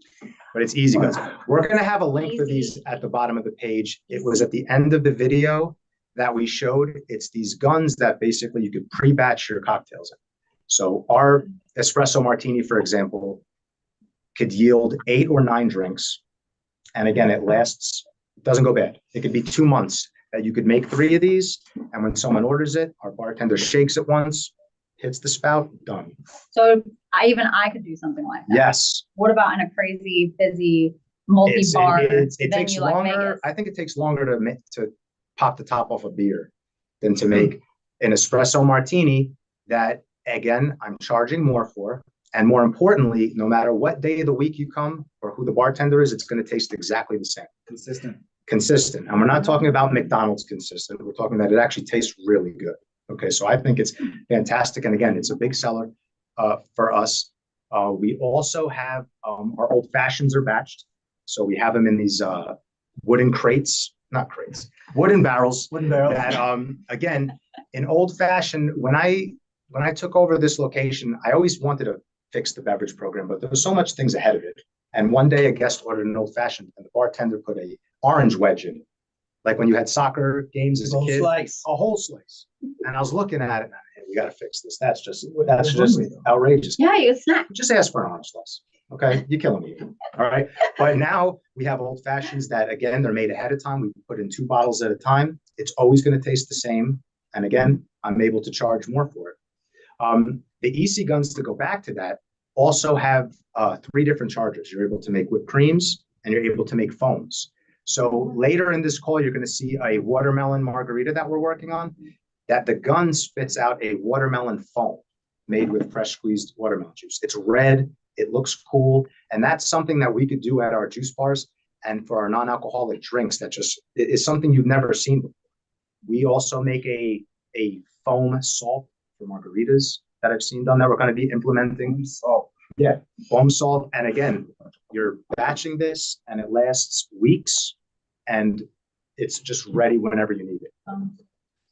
but it's Easy Guns. We're going to have a link for these at the bottom of the page. It was at the end of the video that we showed. It's these guns that basically you could pre-batch your cocktails in. So our espresso martini, for example, could yield 8 or 9 drinks. And again, it lasts, it doesn't go bad. It could be 2 months that you could make 3 of these. And when someone orders it, our bartender shakes it once, hits the spout, done. So I could do something like that. Yes. What about in a crazy, busy, multi-bar It takes venue like longer. Vegas? I think it takes longer to pop the top off a beer than to make an espresso martini that, again, I'm charging more for. And more importantly, no matter what day of the week you come or who the bartender is, it's going to taste exactly the same. Consistent. And we're not talking about McDonald's consistent. We're talking that it actually tastes really good. Okay, so I think it's fantastic. And again, it's a big seller for us. We also have our old fashions are batched. So we have them in these wooden crates, not crates, wooden barrels. Wooden barrels. That again, in old fashioned, when I took over this location, I always wanted to fix the beverage program, but there was so much things ahead of it. And one day a guest ordered an old fashioned, and the bartender put a orange wedge in it, like when you had soccer games as a kid. Slice. A whole slice. And I was looking at it, and hey, we got to fix this. That's just outrageous. Yeah, you snack. Just ask for an orange slice. Okay, you're killing me. All right, but now we have old fashions that, again, they're made ahead of time. We put in 2 bottles at a time. It's always going to taste the same. And again, I'm able to charge more for it. The EC guns, to go back to that, also have 3 different chargers. You're able to make whipped creams, and you're able to make foams. So later in this call, you're going to see a watermelon margarita that we're working on, that the gun spits out a watermelon foam made with fresh squeezed watermelon juice. It's red, it looks cool, and that's something that we could do at our juice bars and for our non-alcoholic drinks. That just is something you've never seen before. We also make a foam salt for margaritas that I've seen done that we're going to be implementing. Salt. Yeah, foam salt. And again, you're batching this and it lasts weeks and it's just ready whenever you need it.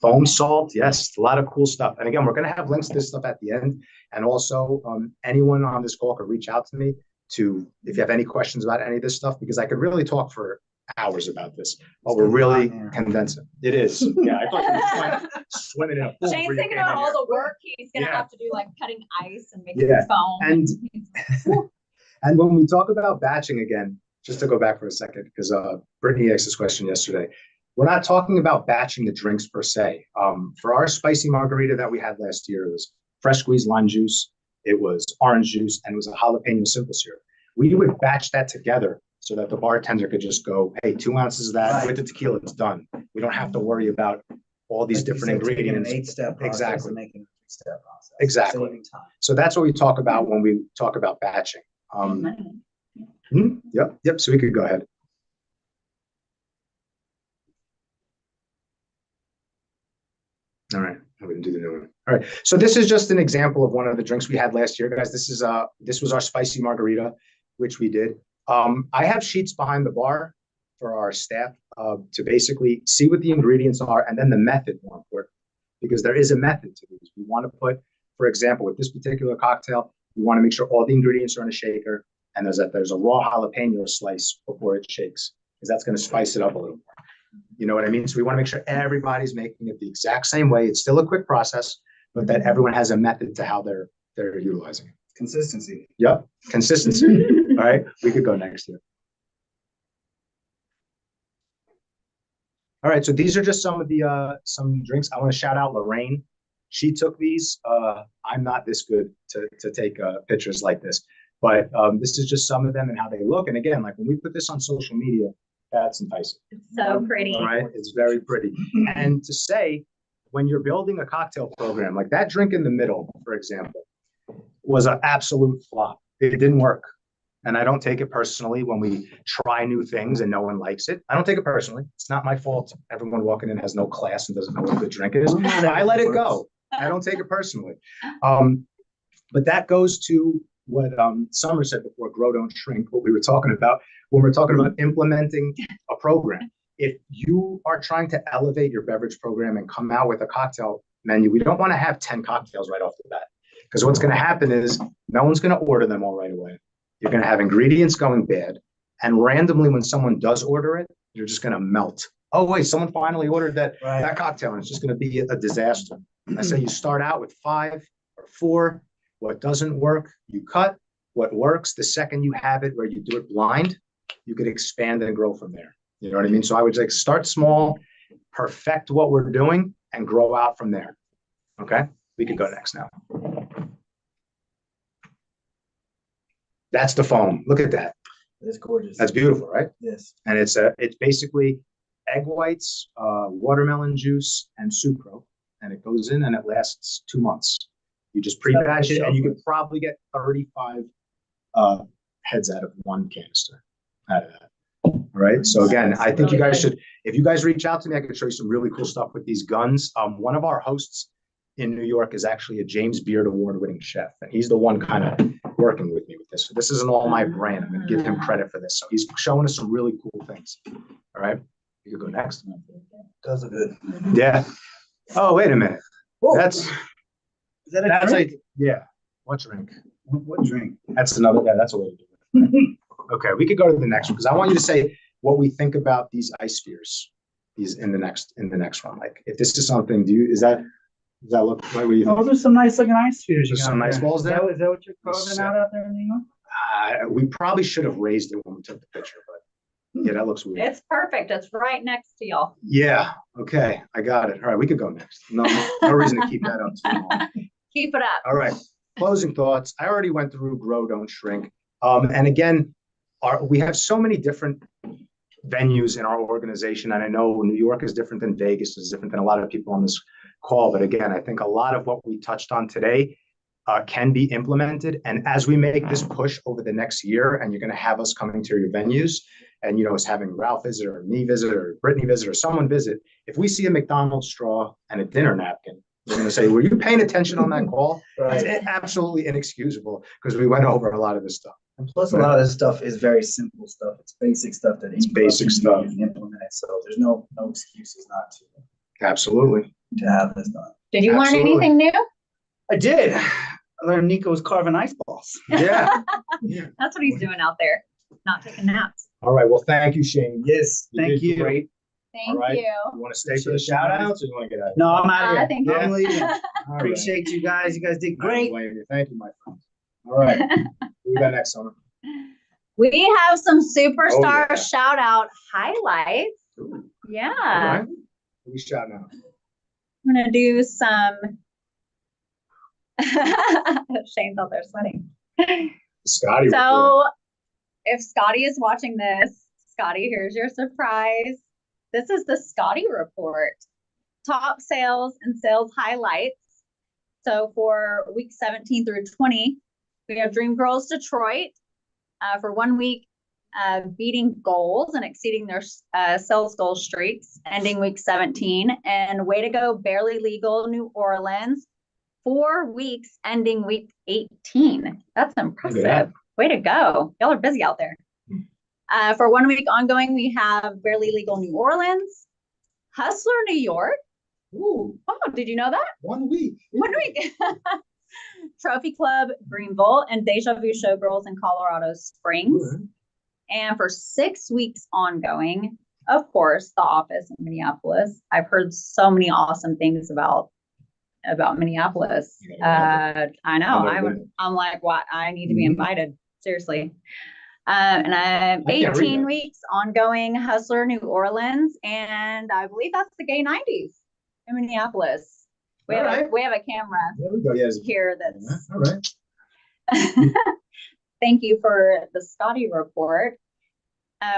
Foam salt, yes, a lot of cool stuff. And again, we're going to have links to this stuff at the end. And also, anyone on this call could reach out to me if you have any questions about any of this stuff, because I could really talk for hours about this, but we're really condensing. It is. Yeah, I thought you were swimming in a pool. Shane's thinking about all the work he's gonna have to do, like cutting ice and making foam. And when we talk about batching again, just to go back for a second, because Brittany asked this question yesterday, we're not talking about batching the drinks per se. For our spicy margarita that we had last year, it was fresh squeezed lime juice, it was orange juice, and it was a jalapeno simple syrup. We would batch that together so that the bartender could just go, hey, 2 ounces of that with the tequila, it's done. We don't have to worry about all these different ingredients. An 8-step process. Exactly. And making a 3-step process. Exactly. Saving time. So that's what we talk about when we talk about batching. Yep. So we could go ahead. All right. We didn't do the new one. All right. So this is just an example of one of the drinks we had last year, guys. This was our spicy margarita, which we did. I have sheets behind the bar for our staff to basically see what the ingredients are and then the method, more important, because there is a method to these. We want to put, for example, with this particular cocktail, we want to make sure all the ingredients are in a shaker and there's a raw jalapeno slice before it shakes, because that's going to spice it up a little more. You know what I mean? So we want to make sure everybody's making it the exact same way. It's still a quick process, but that everyone has a method to how they're utilizing it. Consistency. Yep, consistency. All right, we could go next here. All right, so these are just some of the some drinks. I want to shout out Lorraine. She took these. I'm not this good to take pictures like this, but this is just some of them and how they look. And again, like when we put this on social media, that's enticing. It's so pretty. All right, it's very pretty. And to say, when you're building a cocktail program, like that drink in the middle, for example, was an absolute flop. It didn't work. And I don't take it personally when we try new things and no one likes it. I don't take it personally. It's not my fault. Everyone walking in has no class and doesn't know what a good drink is. I let it go. I don't take it personally. But that goes to what Summer said before, grow, don't shrink, what we were talking about when we're talking about implementing a program. If you are trying to elevate your beverage program and come out with a cocktail menu, we don't want to have 10 cocktails right off the bat. Because what's going to happen is no one's going to order them all right away. You're going to have ingredients going bad. And randomly, when someone does order it, you're just going to melt. Oh, wait, someone finally ordered that cocktail, and it's just going to be a disaster. I say you start out with 5 or 4. What doesn't work, you cut. What works, the second you have it where you do it blind, you could expand and grow from there. You know what I mean? So I would like start small, perfect what we're doing, and grow out from there. Okay? We could go next now. That's the foam. Look at that. It's gorgeous. That's beautiful, right? Yes. And it's basically egg whites, watermelon juice, and sucrose, and it goes in and it lasts 2 months. You just pre-batch it, and you could probably get 35 heads out of one canister out of that. All right. So again, I think you guys should, if you guys reach out to me, I could show you some really cool stuff with these guns. One of our hosts in New York is actually a James Beard Award-winning chef, and he's the one kind of working with me with this. So this isn't all my brain. I'm going to give him credit for this. So he's showing us some really cool things. All right. You could go next. Those are good. Yeah. Oh, wait a minute. That's Is that a drink? yeah. What drink? What drink? That's another. Yeah, that's a way to do it. Okay, we could go to the next one because I want you to say what we think about these ice spheres. These in the next one. Like, if this is something, does that look like what you think? Oh, there's some nice looking ice spheres. There's some nice balls there. Is that what you're carving out there in New York? We probably should have raised it when we took the picture, but yeah, that looks weird. It's perfect. It's right next to y'all. Yeah. Okay, I got it. All right, we could go next. No reason to keep that up too long. Keep it up. All right. Closing thoughts. I already went through grow, don't shrink. And again, we have so many different venues in our organization. And I know New York is different than Vegas, is different than a lot of people on this call. But again, I think a lot of what we touched on today can be implemented. And as we make this push over the next year, and you're going to have us coming to your venues, and, you know, us having Ralph visit or me visit or Brittany visit or someone visit, if we see a McDonald's straw and a dinner napkin, we're going to say, were you paying attention on that call? Right. It's absolutely inexcusable because we went over a lot of this stuff. And plus, a lot of this stuff is very simple stuff. It's basic stuff that basic stuff. can implement. So there's no excuses not Absolutely. to have this done. Did you Absolutely. learn anything new? I did. I learned Nico's carving ice balls. Yeah. That's what he's doing out there, not taking naps. All right. Well, thank you, Shane. Yes, thank did you. Great. Thank All right. you. You want to stay for the shout outs or you want to get out of here? No, I'm out of here. Thank you. I'm leaving. All right. Appreciate you guys. You guys did I don't great. blame you. Thank you, my friend. All right. We got next summer. We have some superstar yeah. shout out highlights. Ooh. Yeah. All right. We shout out. I'm going to do some. Shane's out there sweating. Scotty. So, if Scotty is watching this, Scotty, here's your surprise. This is the Scotty report. Top sales and sales highlights. So for week 17 through 20, we have Dream Girls Detroit for 1 week, beating goals and exceeding their sales goal streaks, ending week 17. And Way to Go Barely Legal New Orleans, 4 weeks, ending week 18. That's impressive. that. Way to go. Y'all are busy out there. For 1 week ongoing, we have Barely Legal New Orleans, Hustler New York. Ooh, Oh, did you know that? 1 week. 1 week. Trophy Club Greenville and Deja Vu Showgirls in Colorado Springs. All right. And for 6 weeks ongoing, of course, The Office in Minneapolis. I've heard so many awesome things about Minneapolis. I know. I'm like, what? I need to be invited. Seriously. And I have 18 weeks ongoing Hustler New Orleans, and I believe that's the Gay 90s in Minneapolis. We have a camera There we go. Yes. here that's. All right. Thank you for the Scotty report.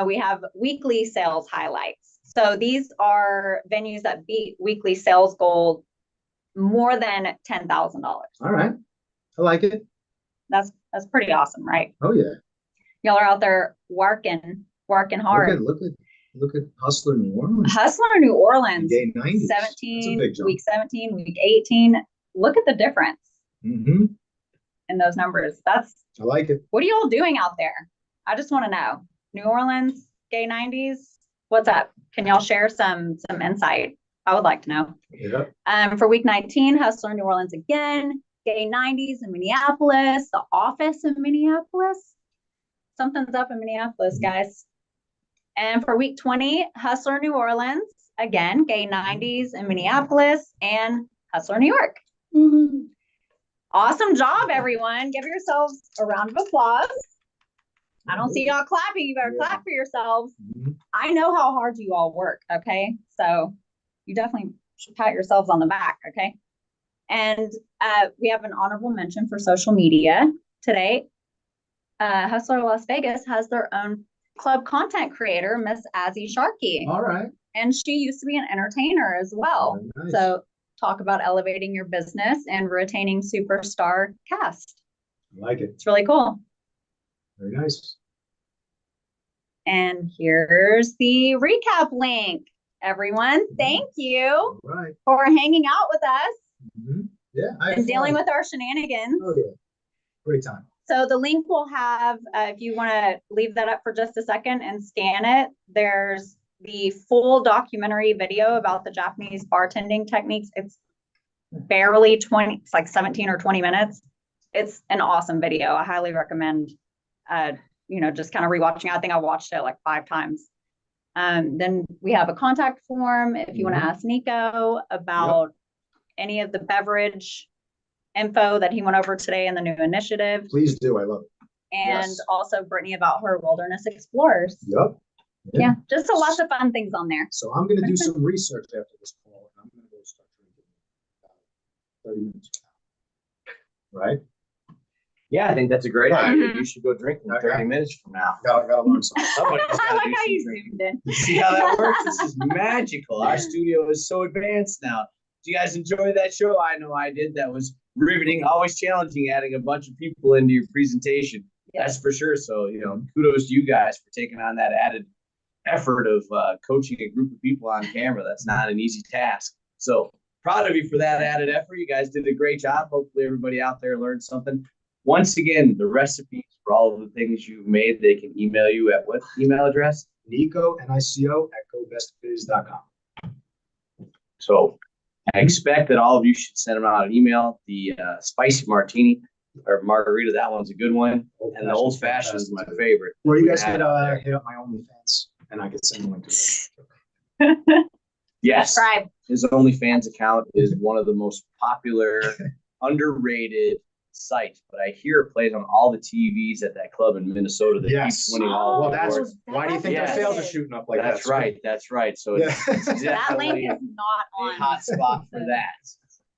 We have weekly sales highlights. So these are venues that beat weekly sales goal more than $10,000. All right. I like it. That's pretty awesome, right? Oh yeah. Y'all are out there working hard. Look at Hustler New Orleans. Hustler New Orleans, Gay 90s. 17, That's a big jump. week 17, week 18. Look at the difference Mm-hmm. in those numbers. I like it. What are y'all doing out there? I just want to know. New Orleans, Gay 90s, what's up? Can y'all share some insight? I would like to know. Yeah. For week 19, Hustler New Orleans again, Gay 90s in Minneapolis, The Office in Minneapolis. Something's up in Minneapolis, guys. And for week 20, Hustler New Orleans, again, Gay 90s in Minneapolis, and Hustler New York. Awesome job, everyone. Give yourselves a round of applause. I don't see y'all clapping. You better clap for yourselves. I know how hard you all work, okay? So you definitely should pat yourselves on the back, okay? And we have an honorable mention for social media today. Hustler Las Vegas has their own club content creator, Miss Azzy Sharkey. All right. And she used to be an entertainer as well. Oh, nice. So talk about elevating your business and retaining superstar cast. I like it. It's really cool. Very nice. And here's the recap link. Everyone, thank you All right. for hanging out with us Mm-hmm. Yeah. and dealing with our shenanigans. Oh yeah. Great time. So the link will have, if you want to leave that up for just a second and scan it, there's the full documentary video about the Japanese bartending techniques. It's barely 20, it's like 17 or 20 minutes. It's an awesome video. I highly recommend, just kind of rewatching. I think I watched it like 5 times. Then we have a contact form if you want to ask Nico about any of the beverage info that he went over today in the new initiative. Please do. I love it. And Yes. also Brittany about her wilderness explorers. Yep. Yeah, just a lots of fun things on there. So I'm going to do some research after this call, and I'm going to go start drinking about 30 minutes from now. Right? Yeah, I think that's a great idea. Mhm. You should go drinking Okay. 30 minutes from now. Gotta learn something. Somebody's I gotta like do how some you drinking. zoomed in. You see how that works? This is magical. Our studio is so advanced now. Do you guys enjoy that show? I know I did. That was riveting, always challenging, adding a bunch of people into your presentation. That's for sure. So, kudos to you guys for taking on that added effort of coaching a group of people on camera. That's not an easy task. So proud of you for that added effort. You guys did a great job. Hopefully everybody out there learned something. Once again, the recipes for all of the things you've made, they can email you at what email address? Nico, Nico @gobestbiz.com. So I expect that all of you should send them out an email. The spicy martini or margarita, that one's a good one. And the old fashioned is my favorite. Well, you guys Yeah. could hit up my OnlyFans, and I could send a link to it. Yes. Subscribe. His OnlyFans account is one of the most popular, underrated sites. But I hear it plays on all the TVs at that club in Minnesota that keeps winning all Well, the that's awards. why do you think Yes. their sales are shooting up like that? That's right. That's right. So it's That link definitely is not a on. hot spot for that.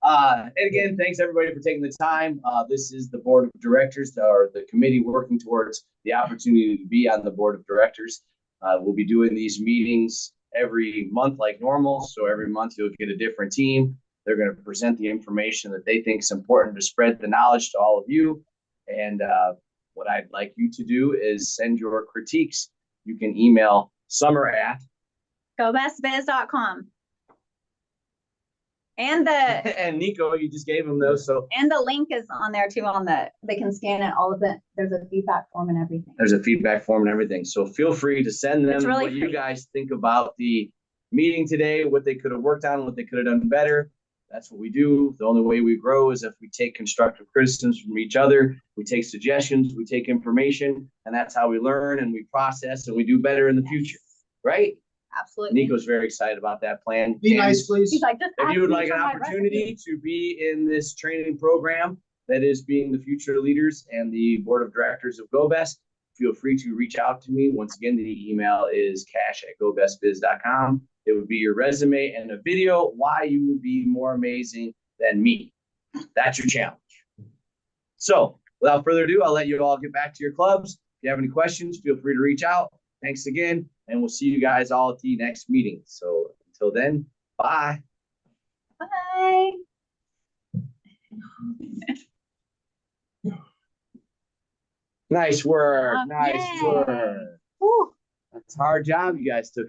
And again, thanks everybody for taking the time. This is the board of directors or the committee working towards the opportunity to be on the board of directors. We'll be doing these meetings every month like normal. So every month you'll get a different team. They're going to present the information that they think is important to spread the knowledge to all of you. And what I'd like you to do is send your critiques. You can email summer at GoBestBiz.com. And the and Nico, you just gave him those. So link is on there too. They can scan it. All of it. There's a feedback form and everything. there's a feedback form and everything. So feel free to send them It's really what you free. guys think about the meeting today, what they could have worked on, what they could have done better. That's what we do. The only way we grow is if we take constructive criticisms from each other. We take suggestions, we take information, and that's how we learn and we process and we do better in the future. Right? Absolutely. Nico's very excited about that plan. Be And nice, please. He's like, just if ask you would me like for an my opportunity recipe. to be in this training program that is being the future leaders and the board of directors of GoBest, feel free to reach out to me. Once again, the email is cash@gobestbiz.com. It would be your resume and a video why you would be more amazing than me. That's your challenge. So without further ado, I'll let you all get back to your clubs. If you have any questions, feel free to reach out. Thanks again. And we'll see you guys all at the next meeting. So until then, bye. Bye. Nice work. Oh, Nice yay. work. Whew. That's a hard job you guys took